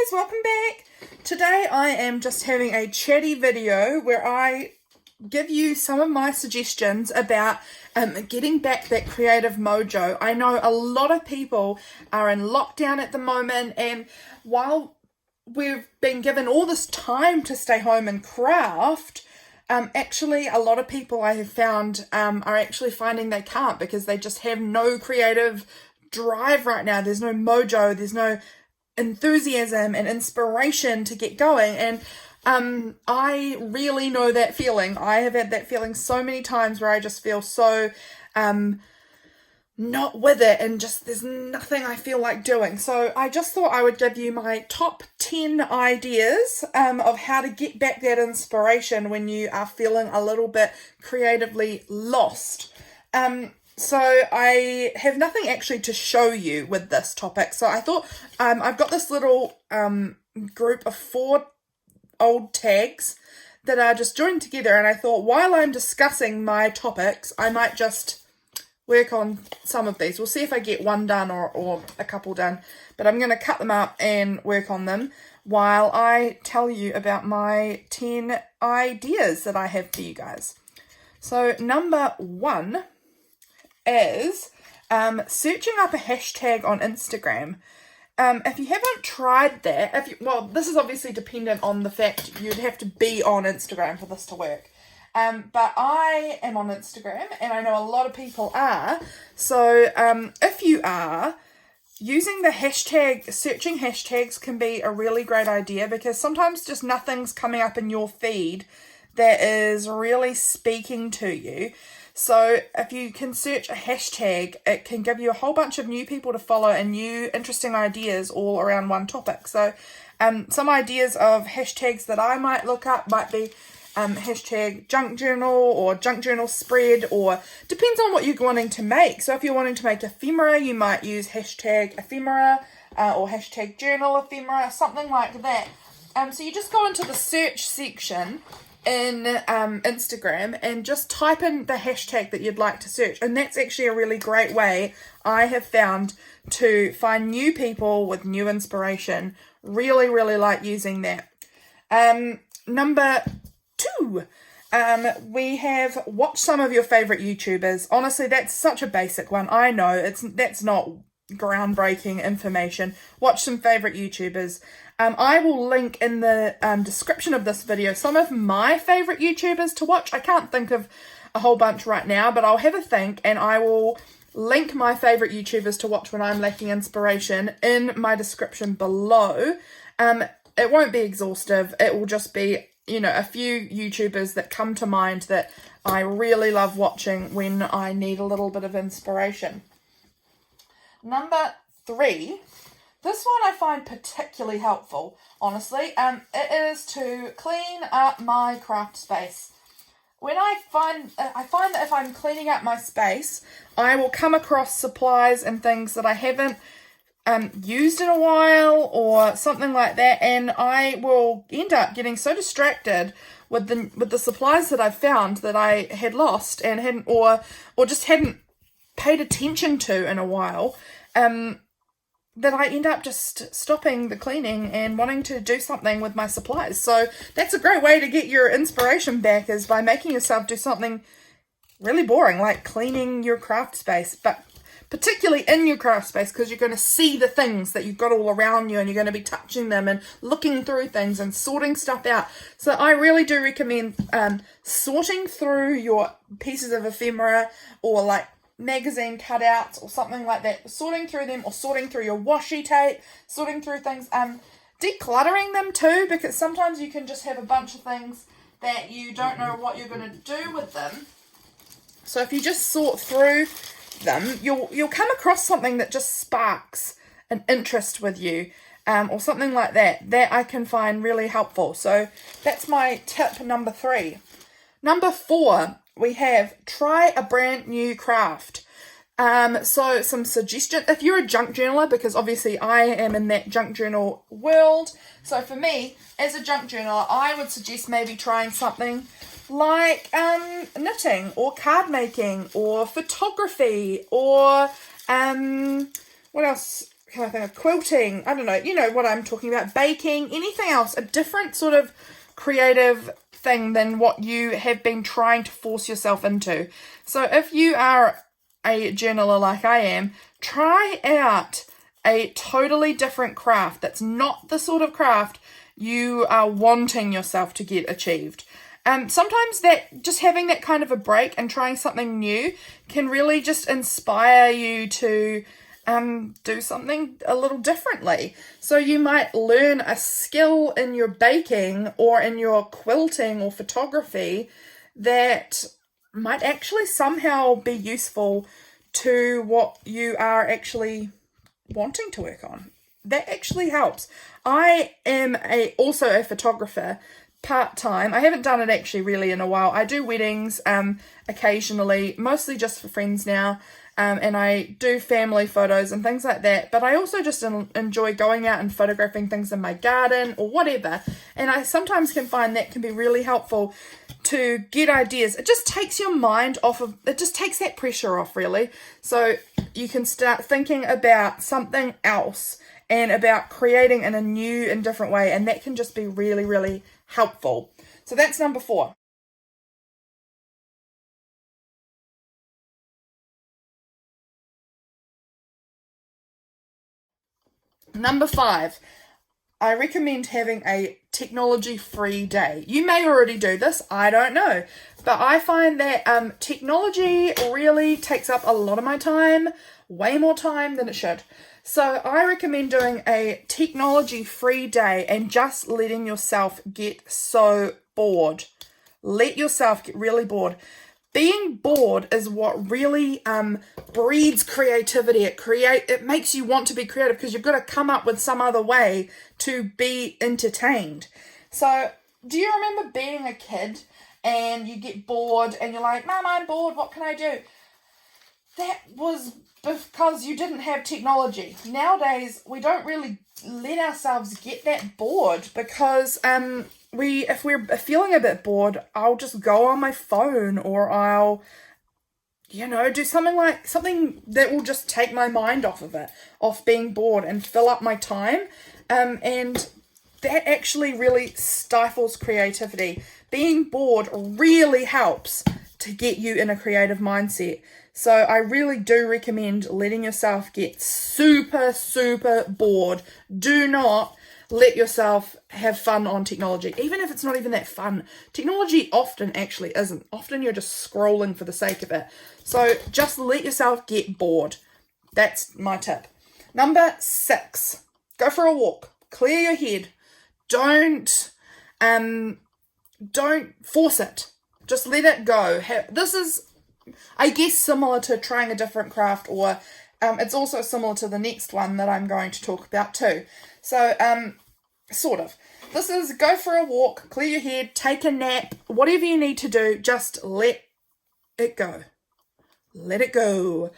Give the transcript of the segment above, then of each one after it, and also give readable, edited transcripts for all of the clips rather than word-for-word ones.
guys, welcome back. Today I am just having a chatty video where I give you some of my suggestions about getting back that creative mojo. I know a lot of people are in lockdown at the moment, and while we've been given all this time to stay home and craft, actually a lot of people I have found are actually finding they can't because they just have no creative drive right now. There's no mojo, there's no enthusiasm and inspiration to get going, and I really know that feeling. I have had that feeling so many times where I just feel so not with it, and just there's nothing I feel like doing. So I just thought I would give you my top 10 ideas of how to get back that inspiration when you are feeling a little bit creatively lost. So I have nothing actually to show you with this topic. So I thought I've got this little group of 4 old tags that are just joined together, and I thought while I'm discussing my topics, I might just work on some of these. We'll see if I get one done or a couple done, but I'm going to cut them up and work on them while I tell you about my 10 ideas that I have for you guys. So number 1 is searching up a hashtag on Instagram. If you haven't tried that, this is obviously dependent on the fact you'd have to be on Instagram for this to work. But I am on Instagram, and I know a lot of people are. So if you are, using the hashtag, searching hashtags can be a really great idea, because sometimes just nothing's coming up in your feed that is really speaking to you. So if you can search a hashtag, it can give you a whole bunch of new people to follow and new interesting ideas all around one topic. So some ideas of hashtags that I might look up might be hashtag junk journal or junk journal spread, or depends on what you're wanting to make. So if you're wanting to make ephemera, you might use hashtag ephemera or hashtag journal ephemera, something like that. So you just go into the search section in Instagram and just type in the hashtag that you'd like to search, and that's actually a really great way I have found to find new people with new inspiration. Really like using that. Number 2, we have watch some of your favorite YouTubers. Honestly, that's such a basic one. I know that's not groundbreaking information. Watch some favorite YouTubers. I will link in the description of this video some of my favorite YouTubers to watch. I can't think of a whole bunch right now, but I'll have a think, and I will link my favorite YouTubers to watch when I'm lacking inspiration in my description below. It won't be exhaustive. It will just be, a few YouTubers that come to mind that I really love watching when I need a little bit of inspiration. Number 3. This one I find particularly helpful, honestly. It is to clean up my craft space. When I find that if I'm cleaning up my space, I will come across supplies and things that I haven't used in a while or something like that, and I will end up getting so distracted with the supplies that I've found that I had lost and hadn't or just hadn't paid attention to in a while, that I end up just stopping the cleaning and wanting to do something with my supplies. So that's a great way to get your inspiration back, is by making yourself do something really boring like cleaning your craft space, but particularly in your craft space, because you're going to see the things that you've got all around you, and you're going to be touching them and looking through things and sorting stuff out. So I really do recommend sorting through your pieces of ephemera or like magazine cutouts or something like that, sorting through them, or sorting through your washi tape, sorting through things, decluttering them too, because sometimes you can just have a bunch of things that you don't know what you're going to do with them. So if you just sort through them, you'll come across something that just sparks an interest with you, or something like that I can find really helpful. So that's my tip number 3. Number 4, we have try a brand new craft. So some suggestions, if you're a junk journaler, because obviously I am in that junk journal world. So for me, as a junk journaler, I would suggest maybe trying something like knitting or card making or photography or what else? kind of thing of quilting, I don't know, you know what I'm talking about, baking, anything else, a different sort of creative thing than what you have been trying to force yourself into. So if you are a journaler like I am, try out a totally different craft that's not the sort of craft you are wanting yourself to get achieved. Sometimes that just having that kind of a break and trying something new can really just inspire you to do something a little differently. So you might learn a skill in your baking or in your quilting or photography that might actually somehow be useful to what you are actually wanting to work on. That actually helps. I am also a photographer part-time. I haven't done it actually really in a while. I do weddings occasionally, mostly just for friends now. And I do family photos and things like that. But I also just enjoy going out and photographing things in my garden or whatever. And I sometimes can find that can be really helpful to get ideas. It just takes your mind off of, it just takes that pressure off really. So you can start thinking about something else and about creating in a new and different way. And that can just be really, really helpful. So that's number 4. Number 5, I recommend having a technology-free day. You may already do this, I don't know. But I find that technology really takes up a lot of my time, way more time than it should. So I recommend doing a technology-free day and just letting yourself get so bored. Let yourself get really bored. Being bored is what really breeds creativity. It makes you want to be creative because you've got to come up with some other way to be entertained. So do you remember being a kid and you get bored and you're like, Mum, I'm bored, what can I do? That was because you didn't have technology. Nowadays, we don't really let ourselves get that bored because if we're feeling a bit bored, I'll just go on my phone or I'll, do something that will just take my mind off being bored and fill up my time. And that actually really stifles creativity. Being bored really helps to get you in a creative mindset. So I really do recommend letting yourself get super, super bored. Do not let yourself have fun on technology, even if it's not even that fun. Technology often actually isn't. Often you're just scrolling for the sake of it. So just let yourself get bored. That's my tip. Number 6, go for a walk. Clear your head. Don't force it. Just let it go. This is, I guess, similar to trying a different craft, or it's also similar to the next one that I'm going to talk about too. So, sort of. This is go for a walk, clear your head, take a nap, whatever you need to do, just let it go. Let it go.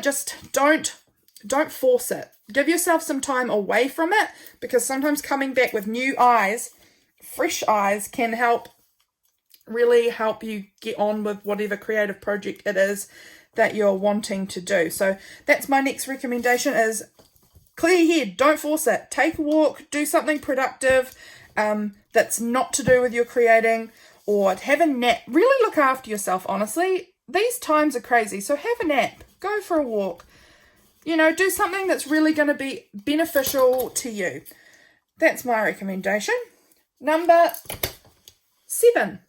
Just don't force it. Give yourself some time away from it, because sometimes coming back with new eyes, fresh eyes, can really help you get on with whatever creative project it is that you're wanting to do. So that's my next recommendation is clear your head, don't force it. Take a walk, do something productive that's not to do with your creating, or have a nap. Really look after yourself, honestly. These times are crazy, so have a nap, go for a walk. Do something that's really going to be beneficial to you. That's my recommendation. Number 7.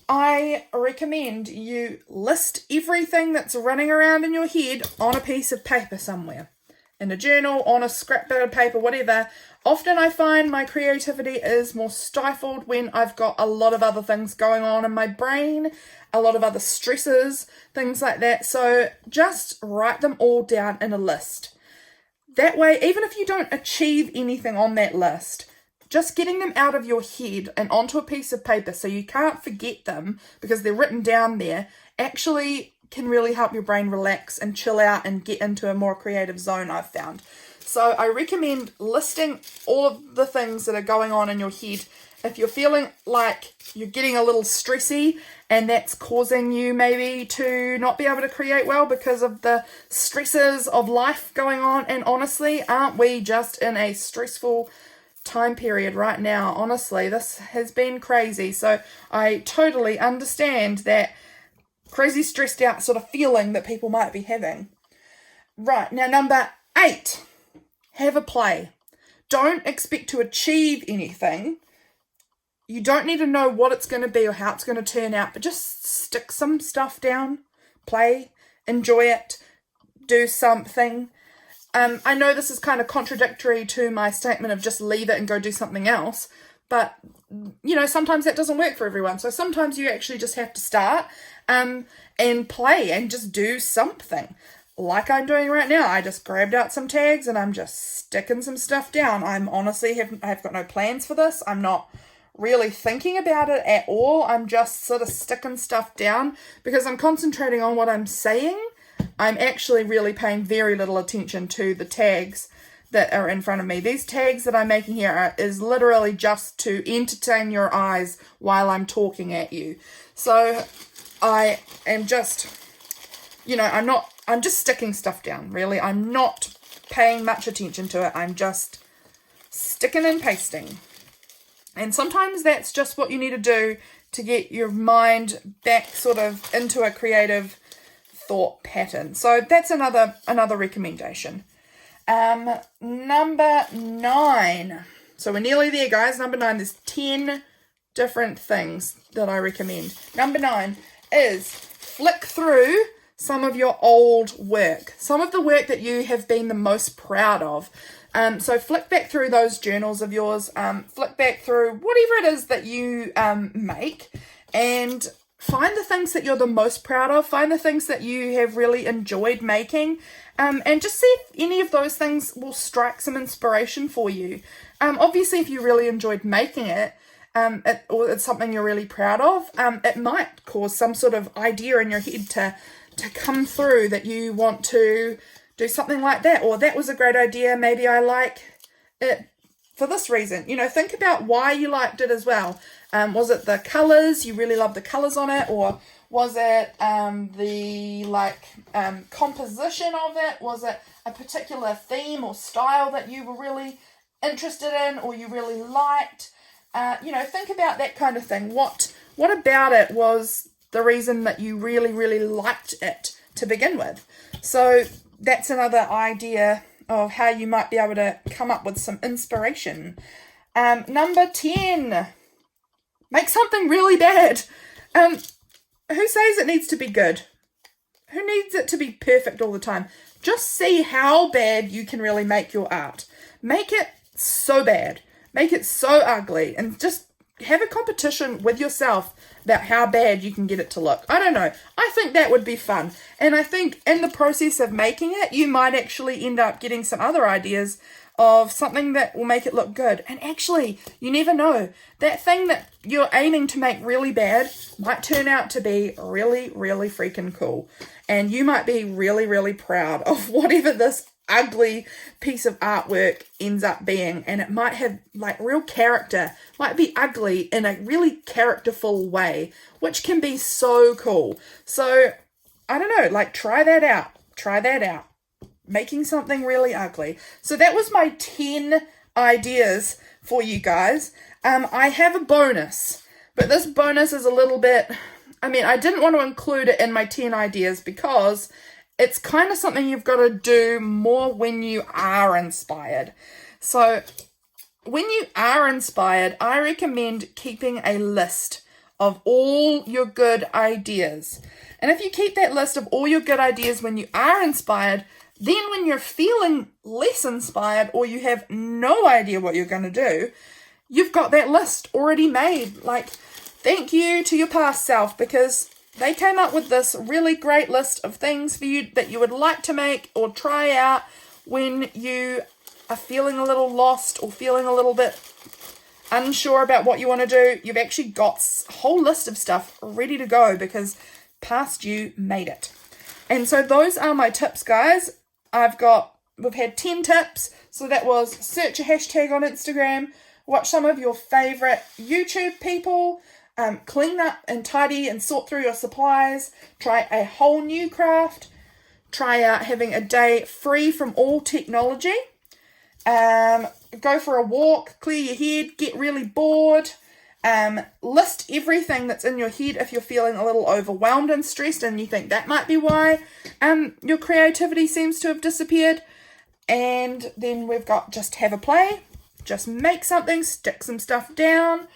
I recommend you list everything that's running around in your head on a piece of paper somewhere. In a journal, on a scrap bit of paper, whatever. Often I find my creativity is more stifled when I've got a lot of other things going on in my brain, a lot of other stresses, things like that. So just write them all down in a list. That way, even if you don't achieve anything on that list, just getting them out of your head and onto a piece of paper so you can't forget them because they're written down there actually can really help your brain relax and chill out and get into a more creative zone, I've found. So I recommend listing all of the things that are going on in your head. If you're feeling like you're getting a little stressy and that's causing you maybe to not be able to create well because of the stresses of life going on, and honestly, aren't we just in a stressful time period right now? Honestly, this has been crazy. So I totally understand that crazy stressed out sort of feeling that people might be having. Right, now number 8, have a play. Don't expect to achieve anything. You don't need to know what it's going to be or how it's going to turn out, but just stick some stuff down, play, enjoy it, do something. I know this is kind of contradictory to my statement of just leave it and go do something else, but, you know, sometimes that doesn't work for everyone. So sometimes you actually just have to start and play and just do something. Like I'm doing right now. I just grabbed out some tags and I'm just sticking some stuff down. I'm honestly, I've got no plans for this. I'm not really thinking about it at all. I'm just sort of sticking stuff down because I'm concentrating on what I'm saying. I'm actually really paying very little attention to the tags that are in front of me. These tags that I'm making here is literally just to entertain your eyes while I'm talking at you. So I am just, you know, I'm just sticking stuff down, really. I'm not paying much attention to it. I'm just sticking and pasting. And sometimes that's just what you need to do to get your mind back sort of into a creative thought pattern. So that's another recommendation. Number 9. So we're nearly there, guys. Number 9, there's 10 different things that I recommend. Number 9 is flick through some of your old work, some of the work that you have been the most proud of. So flick back through those journals of yours, flick back through whatever it is that you make, and find the things that you're the most proud of, find the things that you have really enjoyed making, and just see if any of those things will strike some inspiration for you. Obviously, if you really enjoyed making it, or it's something you're really proud of, it might cause some sort of idea in your head to come through that you want to do something like that, or that was a great idea, maybe I like it for this reason. You know, think about why you liked it as well. Was it the colours, you really loved the colours on it, or was it the composition of it? Was it a particular theme or style that you were really interested in or you really liked? You know, think about that kind of thing. What about it was the reason that you really, really liked it to begin with? So that's another idea of how you might be able to come up with some inspiration. Number 10, make something really bad. Who says it needs to be good? Who needs it to be perfect all the time? Just see how bad you can really make your art. Make it so bad. Make it so ugly, and just have a competition with yourself about how bad you can get it to look. I don't know. I think that would be fun. And I think in the process of making it, you might actually end up getting some other ideas of something that will make it look good. And actually, you never know. That thing that you're aiming to make really bad might turn out to be really, really freaking cool. And you might be really, really proud of whatever this ugly piece of artwork ends up being, and it might have like real character, might be ugly in a really characterful way, which can be so cool. So I don't know, like try that out, making something really ugly. So that was my 10 ideas for you guys. I have a bonus, but this bonus is a little bit, I didn't want to include it in my 10 ideas because it's kind of something you've got to do more when you are inspired. So when you are inspired, I recommend keeping a list of all your good ideas. And if you keep that list of all your good ideas when you are inspired, then when you're feeling less inspired or you have no idea what you're going to do, you've got that list already made. Like, thank you to your past self, because they came up with this really great list of things for you that you would like to make or try out when you are feeling a little lost or feeling a little bit unsure about what you want to do. You've actually got a whole list of stuff ready to go because past you made it. And so those are my tips, guys. I've got we've had 10 tips. So that was search a hashtag on Instagram, watch some of your favourite YouTube people, clean up and tidy and sort through your supplies, try a whole new craft, try out having a day free from all technology, go for a walk, clear your head, get really bored, list everything that's in your head if you're feeling a little overwhelmed and stressed and you think that might be why your creativity seems to have disappeared. And then we've got just have a play, just make something, stick some stuff down,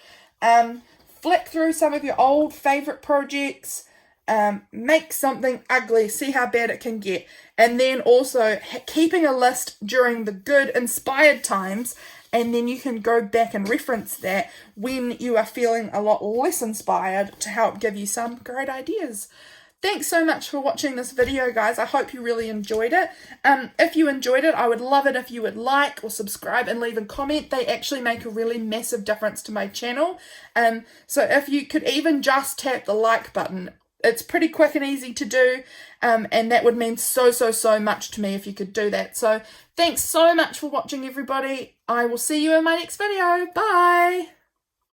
flick through some of your old favourite projects, make something ugly, see how bad it can get. And then also keeping a list during the good inspired times, and then you can go back and reference that when you are feeling a lot less inspired to help give you some great ideas. Thanks so much for watching this video, guys. I hope you really enjoyed it. If you enjoyed it, I would love it if you would like or subscribe and leave a comment. They actually make a really massive difference to my channel. So if you could even just tap the like button, it's pretty quick and easy to do, and that would mean so much to me if you could do that. So thanks so much for watching, everybody. I will see you in my next video. Bye!